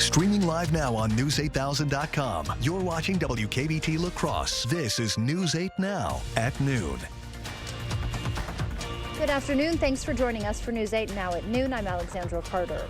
Streaming live now on News8000.com. You're watching WKBT La Crosse. This is News 8 Now at noon. Good afternoon. Thanks for joining us for News 8 Now at noon. I'm Alexandra Carter.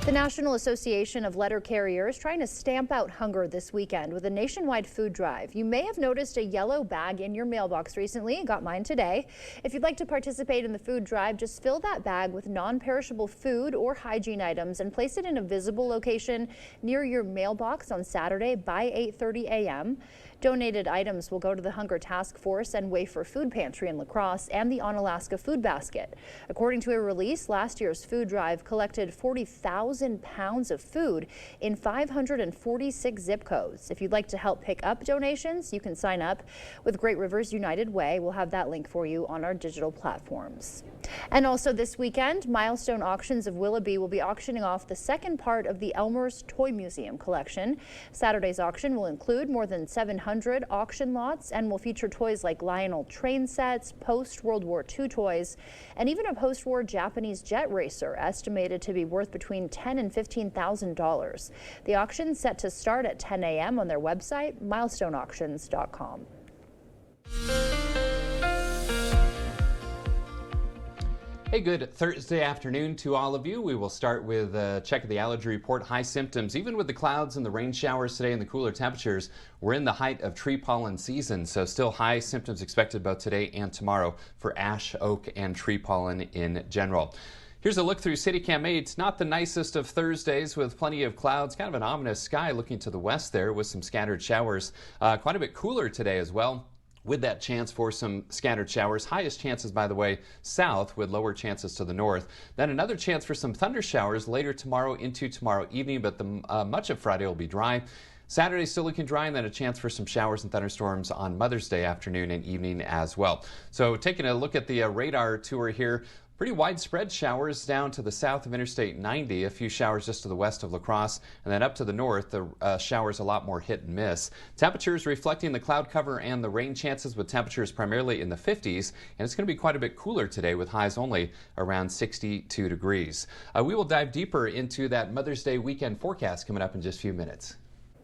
The National Association of Letter Carriers trying to stamp out hunger this weekend with a nationwide food drive. You may have noticed a yellow bag in your mailbox recently. Got mine today. If you'd like to participate in the food drive, just fill that bag with non-perishable food or hygiene items and place it in a visible location near your mailbox on Saturday by 8:30 a.m. Donated items will go to the Hunger Task Force and Wafer Food Pantry in La Crosse and the Onalaska Food Basket. According to a release, last year's food drive collected 40,000 pounds of food in 546 zip codes. If you'd like to help pick up donations, you can sign up with Great Rivers United Way. We'll have that link for you on our digital platforms. And also this weekend, Milestone Auctions of Willoughby will be auctioning off the second part of the Elmer's Toy Museum collection. Saturday's auction will include more than 700 auction lots and will feature toys like Lionel train sets, post-World War II toys, and even a post-war Japanese jet racer estimated to be worth between $10,000 and $15,000. The auction's set to start at 10 a.m. on their website, milestoneauctions.com. Hey, good Thursday afternoon to all of you. We will start with a check of the allergy report. High symptoms, even with the clouds and the rain showers today and the cooler temperatures. We're in the height of tree pollen season, so still high symptoms expected both today and tomorrow for ash, oak, and tree pollen in general. Here's a look through CityCam 8. It's not the nicest of Thursdays with plenty of clouds, kind of an ominous sky looking to the west there with some scattered showers. Quite a bit cooler today as well, with that chance for some scattered showers. Highest chances, by the way, south, with lower chances to the north. Then another chance for some thunder showers later tomorrow into tomorrow evening, but much of Friday will be dry. Saturday still looking dry, and then a chance for some showers and thunderstorms on Mother's Day afternoon and evening as well. So taking a look at the radar tour here, pretty widespread showers down to the south of Interstate 90, a few showers just to the west of La Crosse, and then up to the north, the showers a lot more hit and miss. Temperatures reflecting the cloud cover and the rain chances, with temperatures primarily in the 50s, and it's going to be quite a bit cooler today with highs only around 62 degrees. We will dive deeper into that Mother's Day weekend forecast coming up in just a few minutes.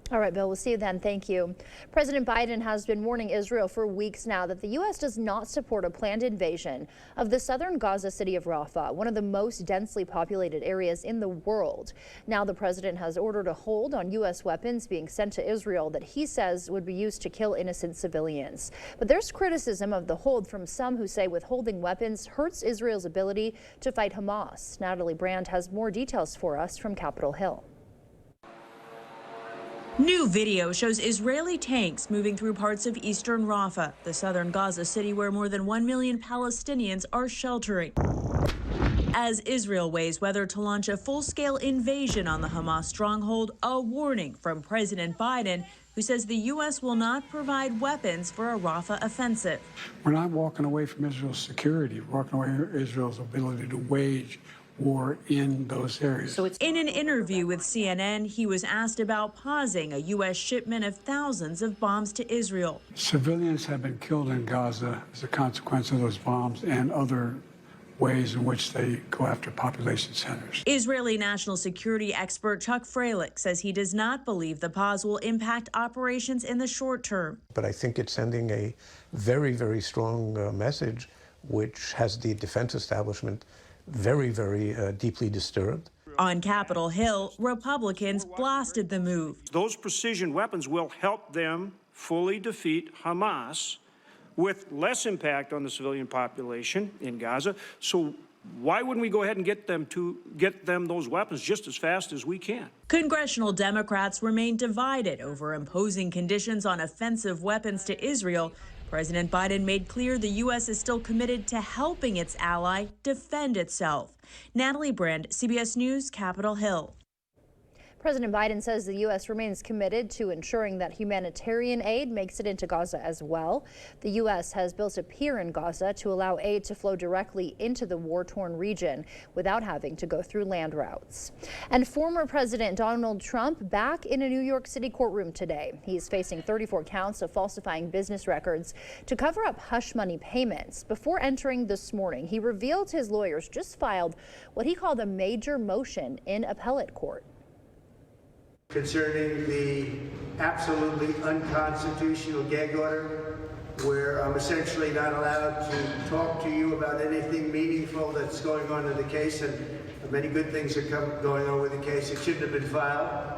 All right, Bill, we'll see you then. Thank you. President Biden has been warning Israel for weeks now that the U.S. does not support a planned invasion of the southern Gaza city of Rafah, one of the most densely populated areas in the world. Now the president has ordered a hold on U.S. weapons being sent to Israel that he says would be used to kill innocent civilians. But there's criticism of the hold from some who say withholding weapons hurts Israel's ability to fight Hamas. Natalie Brand has more details for us from Capitol Hill. New video shows Israeli tanks moving through parts of eastern Rafah, the southern Gaza city where more than 1 million Palestinians are sheltering, as Israel weighs whether to launch a full-scale invasion on the Hamas stronghold. A warning from President Biden, who says the U.S. will not provide weapons for a Rafah offensive. We're not walking away from Israel's security, we're walking away from Israel's ability to wage war in those areas. In an interview with CNN, he was asked about pausing a U.S. shipment of thousands of bombs to Israel. Civilians have been killed in Gaza as a consequence of those bombs and other ways in which they go after population centers. Israeli national security expert Chuck Freilich says he does not believe the pause will impact operations in the short term. But I think it's sending a very, very strong message, which has the defense establishment very, very deeply disturbed. On Capitol Hill, Republicans blasted the move. Those precision weapons will help them fully defeat Hamas with less impact on the civilian population in Gaza. So why wouldn't we go ahead and get them those weapons just as fast as we can? Congressional Democrats remain divided over imposing conditions on offensive weapons to Israel. President Biden made clear the U.S. is still committed to helping its ally defend itself. Natalie Brand, CBS News, Capitol Hill. President Biden says the U.S. remains committed to ensuring that humanitarian aid makes it into Gaza as well. The U.S. has built a pier in Gaza to allow aid to flow directly into the war-torn region without having to go through land routes. And former President Donald Trump back in a New York City courtroom today. He's facing 34 counts of falsifying business records to cover up hush money payments. Before entering this morning, he revealed his lawyers just filed what he called a major motion in appellate court. concerning the absolutely unconstitutional gag order, where I'm essentially not allowed to talk to you about anything meaningful that's going on in the case, and many good things are going on with the case. It shouldn't have been filed.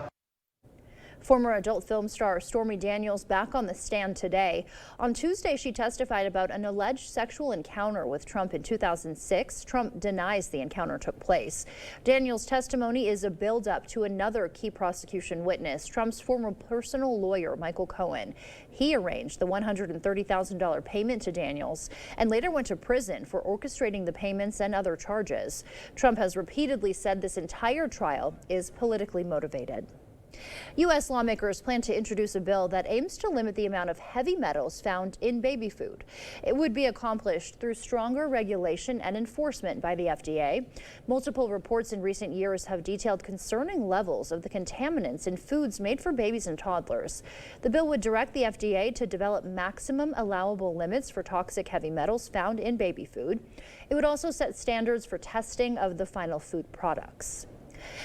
Former adult film star Stormy Daniels back on the stand today. On Tuesday, she testified about an alleged sexual encounter with Trump in 2006. Trump denies the encounter took place. Daniels' testimony is a build-up to another key prosecution witness, Trump's former personal lawyer, Michael Cohen. He arranged the $130,000 payment to Daniels and later went to prison for orchestrating the payments and other charges. Trump has repeatedly said this entire trial is politically motivated. U.S. lawmakers plan to introduce a bill that aims to limit the amount of heavy metals found in baby food. It would be accomplished through stronger regulation and enforcement by the FDA. Multiple reports in recent years have detailed concerning levels of the contaminants in foods made for babies and toddlers. The bill would direct the FDA to develop maximum allowable limits for toxic heavy metals found in baby food. It would also set standards for testing of the final food products.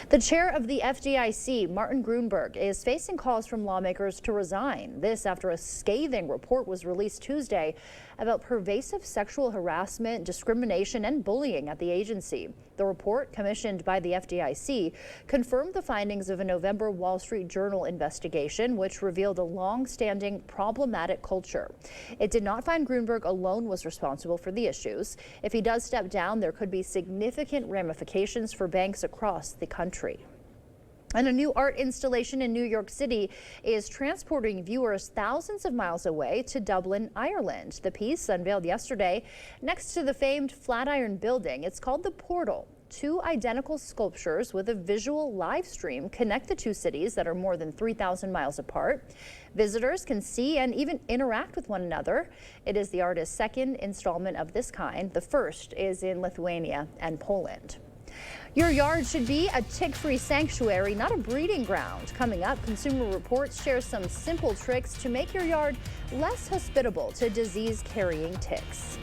The chair of the FDIC, Martin Gruenberg, is facing calls from lawmakers to resign. This after a scathing report was released Tuesday about pervasive sexual harassment, discrimination, and bullying at the agency. The report, commissioned by the FDIC, confirmed the findings of a November Wall Street Journal investigation, which revealed a long-standing problematic culture. It did not find Gruenberg alone was responsible for the issues. If he does step down, there could be significant ramifications for banks across the country. And a new art installation in New York City is transporting viewers thousands of miles away to Dublin, Ireland. The piece, unveiled yesterday next to the famed Flatiron Building, it's called The Portal. Two identical sculptures with a visual live stream connect the two cities that are more than 3,000 miles apart. Visitors can see and even interact with one another. It is the artist's second installment of this kind. The first is in Lithuania and Poland. Your yard should be a tick-free sanctuary, not a breeding ground. Coming up, Consumer Reports shares some simple tricks to make your yard less hospitable to disease-carrying ticks.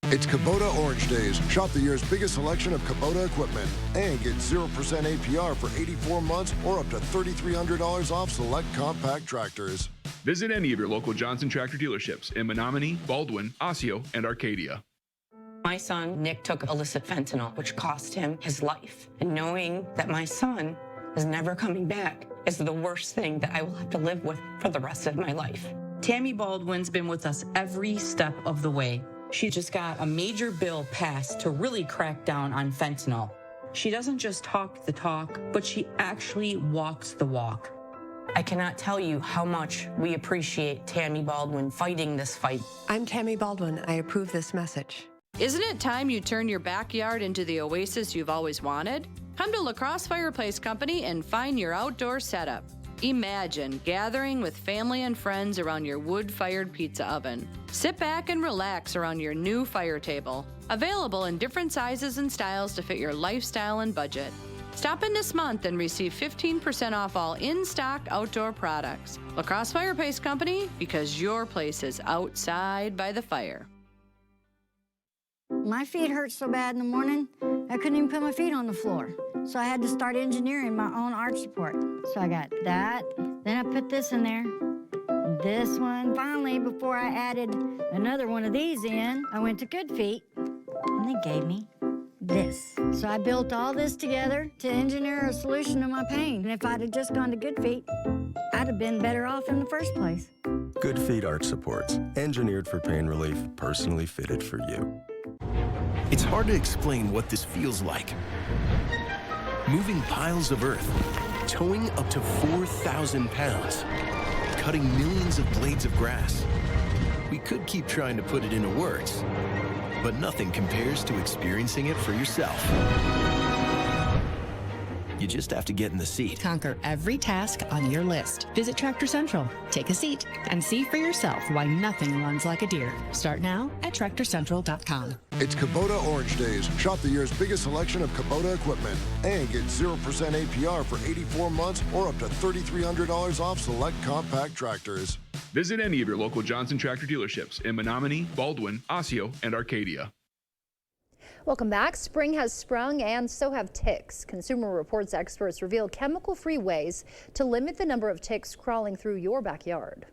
It's Kubota Orange Days. Shop the year's biggest selection of Kubota equipment and get 0% APR for 84 months or up to $3,300 off select compact tractors. Visit any of your local Johnson Tractor dealerships in Menominee, Baldwin, Osseo, and Arcadia. My son, Nick, took illicit fentanyl, which cost him his life. And knowing that my son is never coming back is the worst thing that I will have to live with for the rest of my life. Tammy Baldwin's been with us every step of the way. She just got a major bill passed to really crack down on fentanyl. She doesn't just talk the talk, but she actually walks the walk. I cannot tell you how much we appreciate Tammy Baldwin fighting this fight. I'm Tammy Baldwin. I approve this message. Isn't it time you turn your backyard into the oasis you've always wanted? Come to La Crosse Fireplace Company and find your outdoor setup. Imagine gathering with family and friends around your wood-fired pizza oven. Sit back and relax around your new fire table. Available in different sizes and styles to fit your lifestyle and budget. Stop in this month and receive 15% off all in-stock outdoor products. La Crosse Fireplace Company, because your place is outside by the fire. My feet hurt so bad in the morning, I couldn't even put my feet on the floor. So I had to start engineering my own arch support. So I got that, then I put this in there, this one. Finally, before I added another one of these in, I went to Good Feet, and they gave me this. So I built all this together to engineer a solution to my pain. And if I'd have just gone to Good Feet, I'd have been better off in the first place. Good Feet arch supports, engineered for pain relief, personally fitted for you. It's hard to explain what this feels like. Moving piles of earth, towing up to 4,000 pounds, cutting millions of blades of grass. We could keep trying to put it into words, but nothing compares to experiencing it for yourself. You just have to get in the seat. Conquer every task on your list. Visit Tractor Central, take a seat, and see for yourself why nothing runs like a deer. Start now at TractorCentral.com. It's Kubota Orange Days. Shop the year's biggest selection of Kubota equipment and get 0% APR for 84 months or up to $3,300 off select compact tractors. Visit any of your local Johnson Tractor dealerships in Menominee, Baldwin, Osseo, and Arcadia. Welcome back. Spring has sprung and so have ticks. Consumer Reports experts reveal chemical-free ways to limit the number of ticks crawling through your backyard.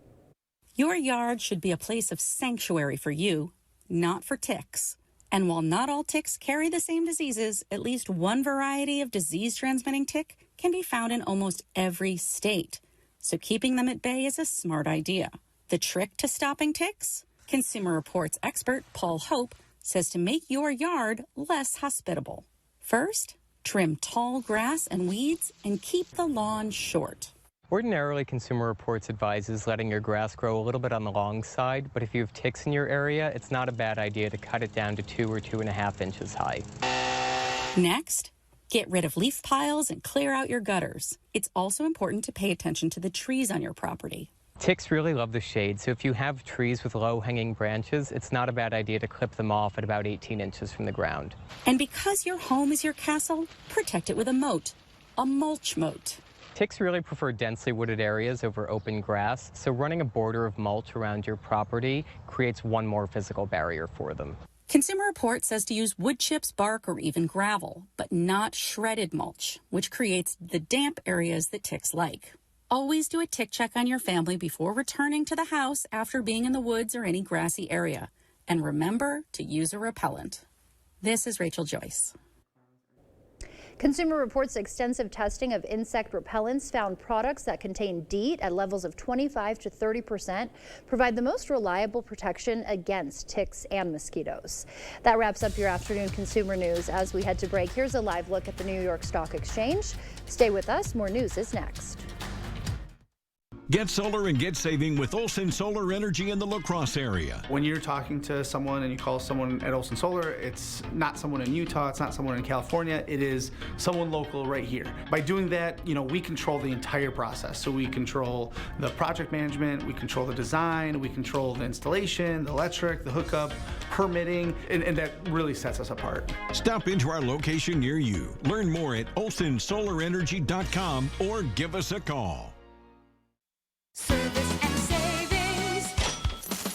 Your yard should be a place of sanctuary for you, not for ticks. And while not all ticks carry the same diseases, at least one variety of disease-transmitting tick can be found in almost every state. So keeping them at bay is a smart idea. The trick to stopping ticks? Consumer Reports expert Paul Hope says to make your yard less hospitable. First, trim tall grass and weeds and keep the lawn short. Ordinarily, Consumer Reports advises letting your grass grow a little bit on the long side, but if you have ticks in your area, it's not a bad idea to cut it down to 2 or 2.5 inches high. Next, get rid of leaf piles and clear out your gutters. It's also important to pay attention to the trees on your property. Ticks really love the shade, so if you have trees with low-hanging branches, it's not a bad idea to clip them off at about 18 inches from the ground. And because your home is your castle, protect it with a moat, a mulch moat. Ticks really prefer densely wooded areas over open grass, so running a border of mulch around your property creates one more physical barrier for them. Consumer Reports says to use wood chips, bark, or even gravel, but not shredded mulch, which creates the damp areas that ticks like. Always do a tick check on your family before returning to the house after being in the woods or any grassy area. And remember to use a repellent. This is Rachel Joyce. Consumer Reports extensive testing of insect repellents found products that contain DEET at levels of 25 to 30% provide the most reliable protection against ticks and mosquitoes. That wraps up your afternoon consumer news. As we head to break, here's a live look at the New York Stock Exchange. Stay with us. More news is next. Get solar and get saving with Olson Solar Energy in the La Crosse area. When you're talking to someone and you call someone at Olson Solar, it's not someone in Utah, it's not someone in California, it is someone local right here. By doing that, we control the entire process. So we control the project management, we control the design, we control the installation, the electric, the hookup, permitting, and that really sets us apart. Stop into our location near you. Learn more at olsonsolarenergy.com or give us a call. Service and savings.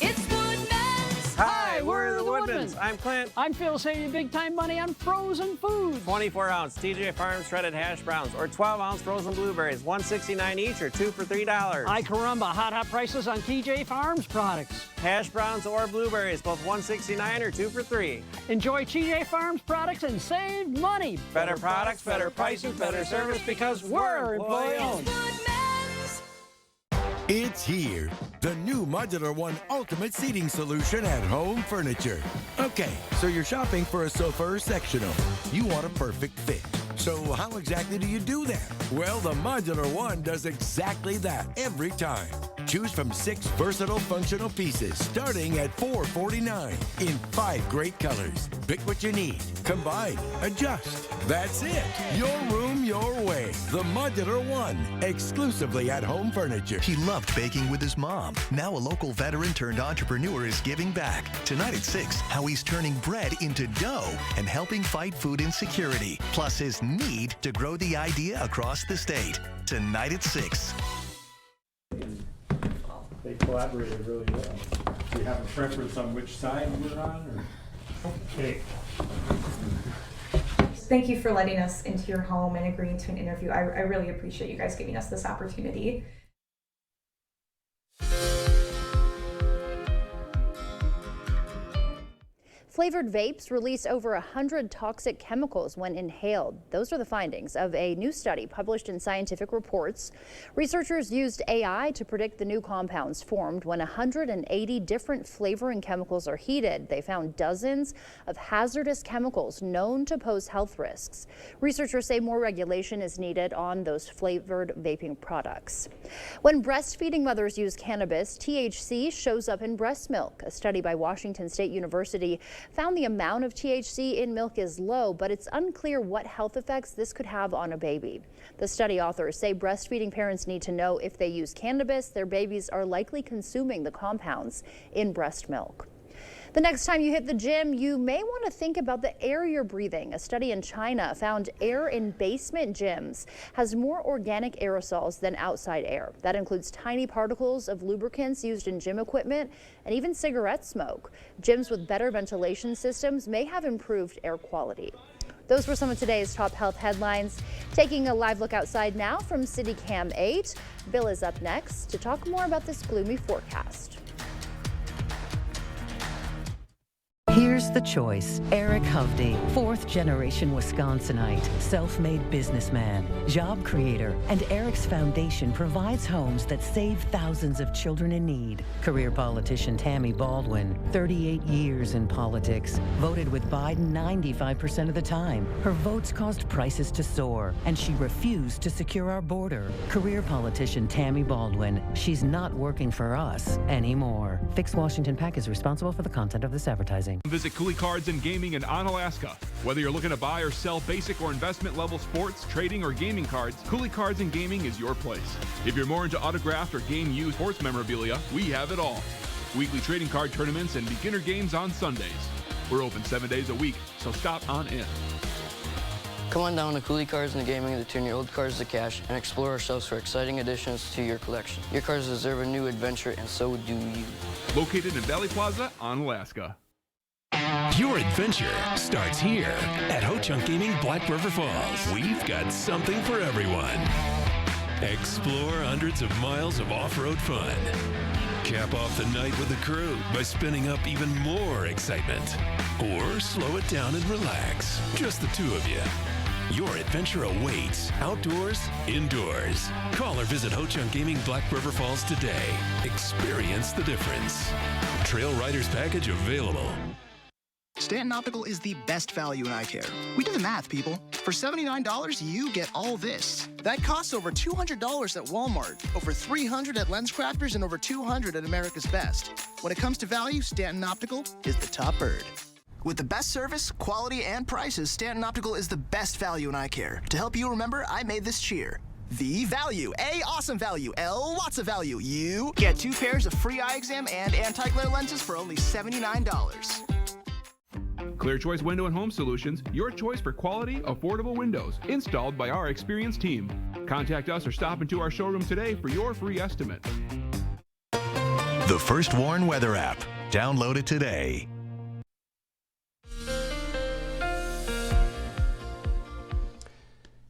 It's Woodman's. Hi, we're the Woodmans. I'm Clint. I'm Phil, saving you big time money on frozen foods. 24-ounce TJ Farms shredded hash browns or 12-ounce frozen blueberries, $1.69 each or 2 for $3. Ay caramba, hot prices on TJ Farms products. Hash browns or blueberries, both $1.69 or 2 for $3. Enjoy TJ Farms products and save money. Better products, better prices, better service because we're employee owned. It's here, the new Modular One Ultimate Seating Solution at Home Furniture. Okay, so you're shopping for a sofa or sectional. You want a perfect fit. So how exactly do you do that? Well, the Modular One does exactly that every time. Choose from 6 versatile functional pieces starting at $449 in 5 great colors. Pick what you need, combine, adjust. That's it. Your room, your way. The Modular One, exclusively at Home Furniture. He loved baking with his mom. Now a local veteran turned entrepreneur is giving back. Tonight at 6, how he's turning bread into dough and helping fight food insecurity. Plus his need to grow the idea across the state. Tonight at 6. They collaborated really well. Do you have a preference on which side we're on? Or? Okay. Thank you for letting us into your home and agreeing to an interview. I really appreciate you guys giving us this opportunity. Flavored vapes release over 100 toxic chemicals when inhaled. Those are the findings of a new study published in Scientific Reports. Researchers used AI to predict the new compounds formed when 180 different flavoring chemicals are heated. They found dozens of hazardous chemicals known to pose health risks. Researchers say more regulation is needed on those flavored vaping products. When breastfeeding mothers use cannabis, THC shows up in breast milk. A study by Washington State University found the amount of THC in milk is low, but it's unclear what health effects this could have on a baby. The study authors say breastfeeding parents need to know if they use cannabis, their babies are likely consuming the compounds in breast milk. The next time you hit the gym, you may want to think about the air you're breathing. A study in China found air in basement gyms has more organic aerosols than outside air. That includes tiny particles of lubricants used in gym equipment and even cigarette smoke. Gyms with better ventilation systems may have improved air quality. Those were some of today's top health headlines. Taking a live look outside now from City Cam 8. Bill is up next to talk more about this gloomy forecast. Here's the choice. Eric Hovde, fourth-generation Wisconsinite, self-made businessman, job creator, and Eric's foundation provides homes that save thousands of children in need. Career politician Tammy Baldwin, 38 years in politics, voted with Biden 95% of the time. Her votes caused prices to soar, and she refused to secure our border. Career politician Tammy Baldwin, she's not working for us anymore. Fix Washington PAC is responsible for the content of this advertising. Visit Cooley Cards and Gaming in Onalaska. Whether you're looking to buy or sell basic or investment level sports, trading, or gaming cards, Cooley Cards and Gaming is your place. If you're more into autographed or game used sports memorabilia, we have it all. Weekly trading card tournaments and beginner games on Sundays. We're open 7 days a week, so stop on in. Come on down to Cooley Cards and Gaming to turn your old cards to cash and explore our shelves for exciting additions to your collection. Your cards deserve a new adventure, and so do you. Located in Valley Plaza, Onalaska. Your adventure starts here at Ho-Chunk Gaming Black River Falls. We've got something for everyone. Explore hundreds of miles of off-road fun. Cap off the night with the crew by spinning up even more excitement. Or slow it down and relax. Just the two of you. Your adventure awaits, outdoors, indoors. Call or visit Ho-Chunk Gaming Black River Falls today. Experience the difference. Trail Riders Package available. Stanton Optical is the best value in eye care. We did the math, people. For $79, you get all this. That costs over $200 at Walmart, over $300 at LensCrafters, and over $200 at America's Best. When it comes to value, Stanton Optical is the top bird. With the best service, quality, and prices, Stanton Optical is the best value in eye care. To help you remember, I made this cheer. V value. A, awesome value. L, lots of value. U, get 2 pairs of free eye exam and anti-glare lenses for only $79. Clear Choice Window and Home Solutions, your choice for quality, affordable windows, installed by our experienced team. Contact us or stop into our showroom today for your free estimate. The First Warn Weather app. Download it today.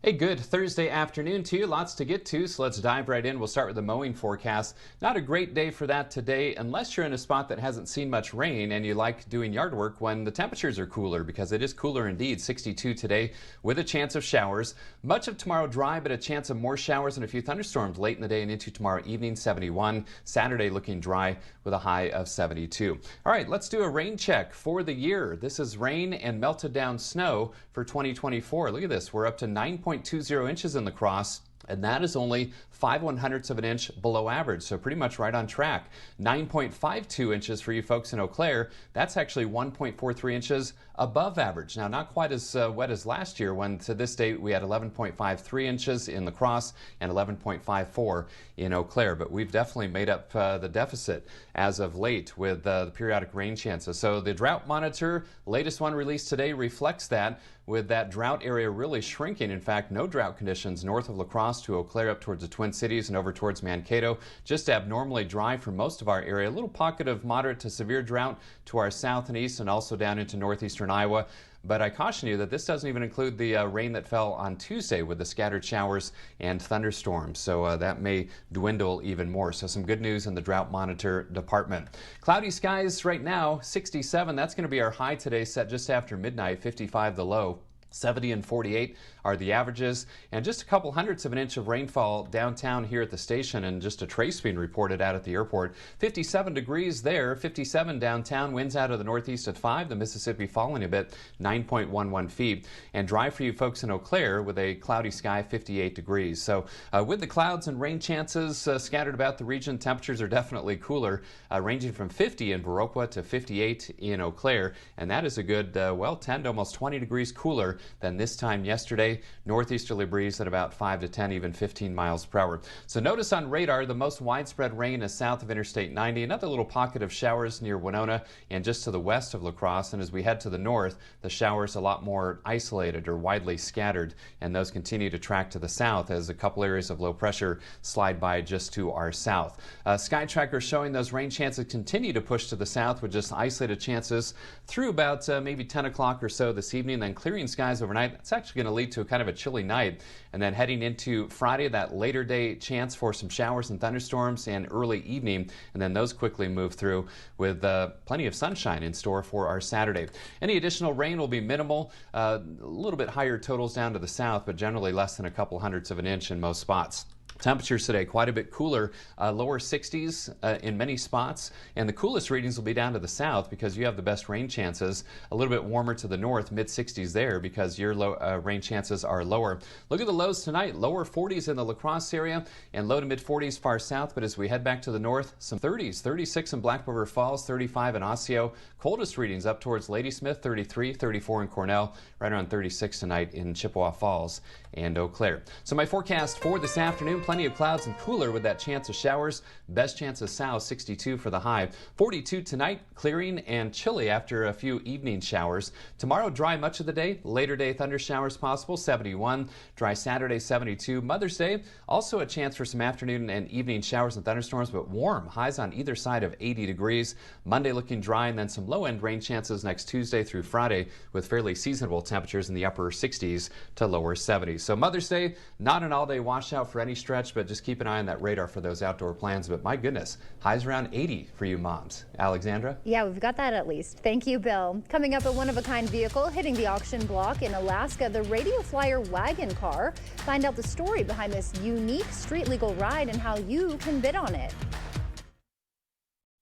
A good Thursday afternoon to you. Lots to get to, so let's dive right in. We'll start with the mowing forecast. Not a great day for that today unless you're in a spot that hasn't seen much rain and you like doing yard work when the temperatures are cooler, because it is cooler indeed. 62 today with a chance of showers. Much of tomorrow dry, but a chance of more showers and a few thunderstorms late in the day and into tomorrow evening. 71. Saturday looking dry with a high of 72. All right, let's do a rain check for the year. This is rain and melted down snow for 2024. Look at this. We're up to 9.20 inches in La Crosse, and that is only 5/100ths of an inch below average, so pretty much right on track. 9.52 inches for you folks in Eau Claire. That's actually 1.43 inches above average. Now, not quite as wet as last year, when to this date we had 11.53 inches in La Crosse and 11.54 in Eau Claire, but we've definitely made up the deficit as of late with the periodic rain chances. So the drought monitor, latest one released today, reflects that, with that drought area really shrinking. In fact, no drought conditions north of La Crosse to Eau Claire up towards the Twin Cities and over towards Mankato. Just abnormally dry for most of our area. A little pocket of moderate to severe drought to our south and east and also down into northeastern Iowa. But I caution you that this doesn't even include the rain that fell on Tuesday with the scattered showers and thunderstorms. So that may dwindle even more. So some good news in the drought monitor department. Cloudy skies right now, 67. That's going to be our high today, set just after midnight, 55 the low. 70 and 48 are the averages, and just a couple hundredths of an inch of rainfall downtown here at the station, and just a trace being reported out at the airport. 57 degrees there, 57 downtown, winds out of the northeast at 5, the Mississippi falling a bit, 9.11 feet, and dry for you folks in Eau Claire with a cloudy sky, 58 degrees. So with the clouds and rain chances scattered about the region, temperatures are definitely cooler, ranging from 50 in Viroqua to 58 in Eau Claire, and that is a good, 10 to almost 20 degrees cooler than this time yesterday. today. Northeasterly breeze at about 5 to 10, even 15 miles per hour. So notice on radar, the most widespread rain is south of Interstate 90. Another little pocket of showers near Winona and just to the west of La Crosse. And as we head to the north, the showers a lot more isolated or widely scattered. And those continue to track to the south as a couple areas of low pressure slide by just to our south. Sky Tracker showing those rain chances continue to push to the south with just isolated chances through about maybe 10 o'clock or so this evening, then clearing skies overnight. That's actually going to lead to a kind of a chilly night. And then heading into Friday, that later day chance for some showers and thunderstorms and early evening, and then those quickly move through with plenty of sunshine in store for our Saturday. Any additional rain will be minimal, a little bit higher totals down to the south, but generally less than a couple hundredths of an inch in most spots. Temperatures today quite a bit cooler, lower 60s in many spots, and the coolest readings will be down to the south because you have the best rain chances. A little bit warmer to the north, mid 60s there because your rain chances are lower. Look at the lows tonight, lower 40s in the La Crosse area and low to mid 40s far south, but as we head back to the north, some 30s, 36 in Black River Falls, 35 in Osseo. Coldest readings up towards Ladysmith, 33, 34 in Cornell, right around 36 tonight in Chippewa Falls and Eau Claire. So my forecast for this afternoon, plenty of clouds and cooler with that chance of showers. Best chance of south, 62 for the high. 42 tonight, clearing and chilly after a few evening showers. Tomorrow, dry much of the day. Later day thunder showers possible, 71. Dry Saturday, 72. Mother's Day, also a chance for some afternoon and evening showers and thunderstorms, but warm. Highs on either side of 80 degrees. Monday looking dry, and then some low-end rain chances next Tuesday through Friday with fairly seasonable temperatures in the upper 60s to lower 70s. So Mother's Day, not an all-day washout for any stretch, but just keep an eye on that radar for those outdoor plans. But my goodness, highs around 80 for you moms. Alexandra? Yeah, we've got that at least. Thank you, Bill. Coming up, a one-of-a-kind vehicle hitting the auction block in Alaska, the Radio Flyer wagon car. Find out the story behind this unique street-legal ride and how you can bid on it.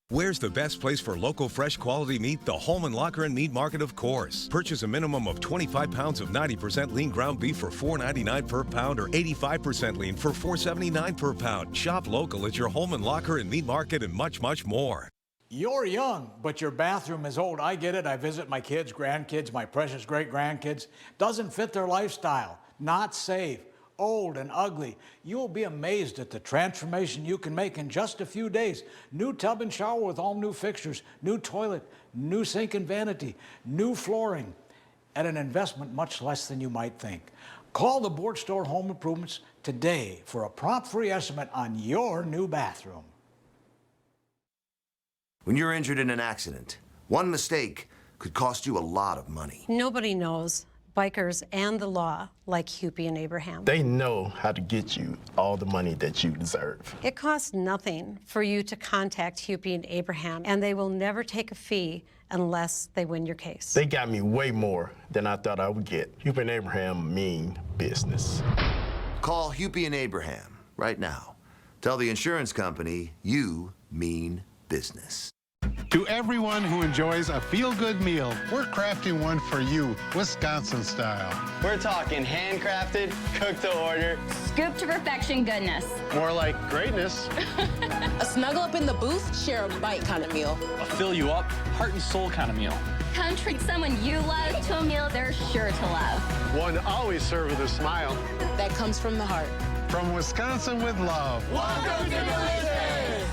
Where's the best place for local fresh quality meat? The Holman Locker and Meat Market, of course. Purchase a minimum of 25 pounds of 90% lean ground beef for $4.99 per pound or 85% lean for $4.79 per pound. Shop local at your Holman Locker and Meat Market and much, much more. You're young, but your bathroom is old. I get it. I visit my kids, grandkids, my precious great-grandkids. Doesn't fit their lifestyle. Not safe. Old and ugly. You'll be amazed at the transformation you can make in just a few days. New tub and shower with all new fixtures, new toilet, new sink and vanity, new flooring, at an investment much less than you might think. Call the Board Store Home Improvements today for a prompt free estimate on your new bathroom. When you're injured in an accident, one mistake could cost you a lot of money. Nobody knows bikers and the law like Hupy and Abraham. They know how to get you all the money that you deserve. It costs nothing for you to contact Hupy and Abraham, and they will never take a fee unless they win your case. They got me way more than I thought I would get. Hupy and Abraham mean business. Call Hupy and Abraham right now. Tell the insurance company you mean business. To everyone who enjoys a feel-good meal, we're crafting one for you, Wisconsin style. We're talking handcrafted, cooked to order. Scoop to perfection goodness. More like greatness. A snuggle up in the booth, share a bite kind of meal. A fill you up, heart and soul kind of meal. Come treat someone you love to a meal they're sure to love. One always served with a smile. That comes from the heart. From Wisconsin with love. Welcome to Delicious!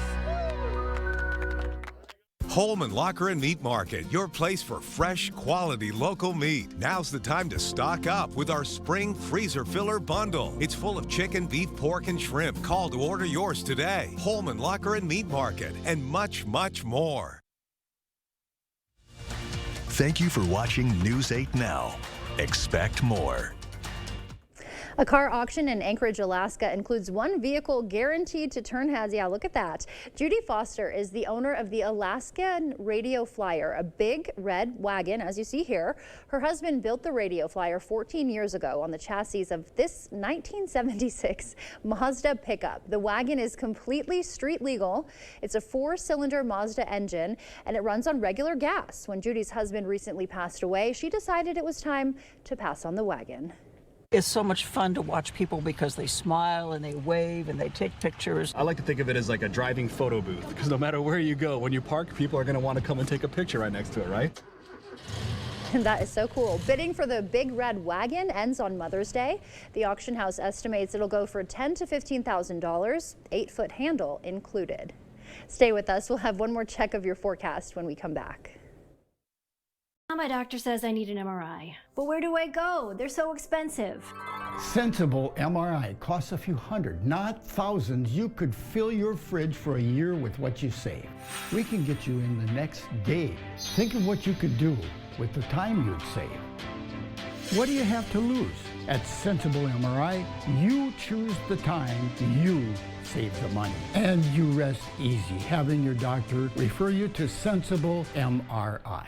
Holman Locker and Meat Market, your place for fresh, quality local meat. Now's the time to stock up with our spring freezer filler bundle. It's full of chicken, beef, pork, and shrimp. Call to order yours today. Holman Locker and Meat Market, and much, much more. Thank you for watching News 8 Now. Expect more. A car auction in Anchorage, Alaska includes one vehicle guaranteed to turn heads. Yeah, look at that. Judy Foster is the owner of the Alaskan Radio Flyer, a big red wagon, as you see here. Her husband built the Radio Flyer 14 years ago on the chassis of this 1976 Mazda pickup. The wagon is completely street legal. It's a 4-cylinder Mazda engine, and it runs on regular gas. When Judy's husband recently passed away, she decided it was time to pass on the wagon. It's so much fun to watch people because they smile and they wave and they take pictures. I like to think of it as like a driving photo booth, because no matter where you go, when you park, people are going to want to come and take a picture right next to it, right? That is so cool. Bidding for the Big Red Wagon ends on Mother's Day. The auction house estimates it'll go for $10,000 to $15,000, 8-foot handle included. Stay with us. We'll have one more check of your forecast when we come back. My doctor says I need an MRI. But where do I go? They're so expensive. Sensible MRI costs a few hundred, not thousands. You could fill your fridge for a year with what you save. We can get you in the next day. Think of what you could do with the time you'd save. What do you have to lose? At Sensible MRI, you choose the time, you save the money. And you rest easy having your doctor refer you to Sensible MRI.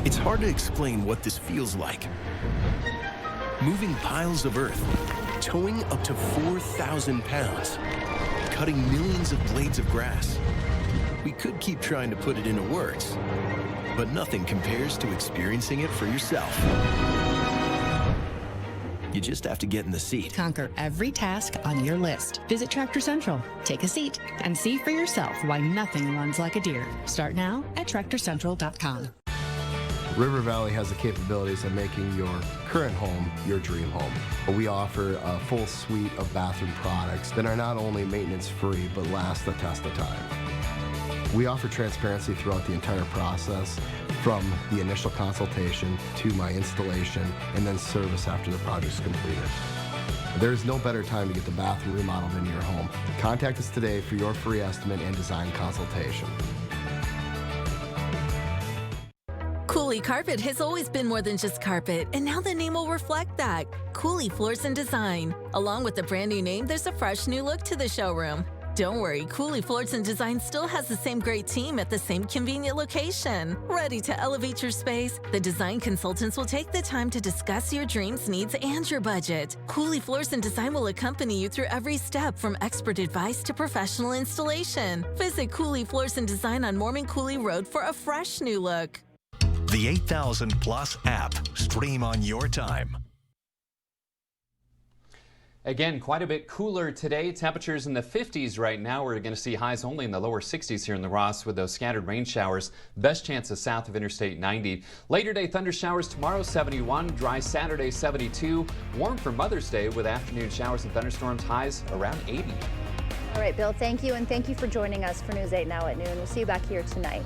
It's hard to explain what this feels like. Moving piles of earth, towing up to 4,000 pounds, cutting millions of blades of grass. We could keep trying to put it into words, but nothing compares to experiencing it for yourself. You just have to get in the seat. Conquer every task on your list. Visit Tractor Central, take a seat, and see for yourself why nothing runs like a deer. Start now at TractorCentral.com. River Valley has the capabilities of making your current home your dream home. We offer a full suite of bathroom products that are not only maintenance-free, but last the test of time. We offer transparency throughout the entire process, from the initial consultation to my installation, and then service after the project is completed. There's no better time to get the bathroom remodeled in your home. Contact us today for your free estimate and design consultation. Cooley Carpet has always been more than just carpet, and now the name will reflect that. Cooley Floors and Design. Along with the brand new name, there's a fresh new look to the showroom. Don't worry, Cooley Floors and Design still has the same great team at the same convenient location. Ready to elevate your space? The design consultants will take the time to discuss your dreams, needs, and your budget. Cooley Floors and Design will accompany you through every step, from expert advice to professional installation. Visit Cooley Floors and Design on Mormon Cooley Road for a fresh new look. The 8000 Plus app. Stream on your time. Again, quite a bit cooler today. Temperatures in the 50s right now. We're going to see highs only in the lower 60s here in the Ross with those scattered rain showers. Best chances south of Interstate 90. Later day thunder showers tomorrow, 71. Dry Saturday, 72. Warm for Mother's Day with afternoon showers and thunderstorms, highs around 80. All right, Bill, thank you. And thank you for joining us for News 8 Now at noon. We'll see you back here tonight.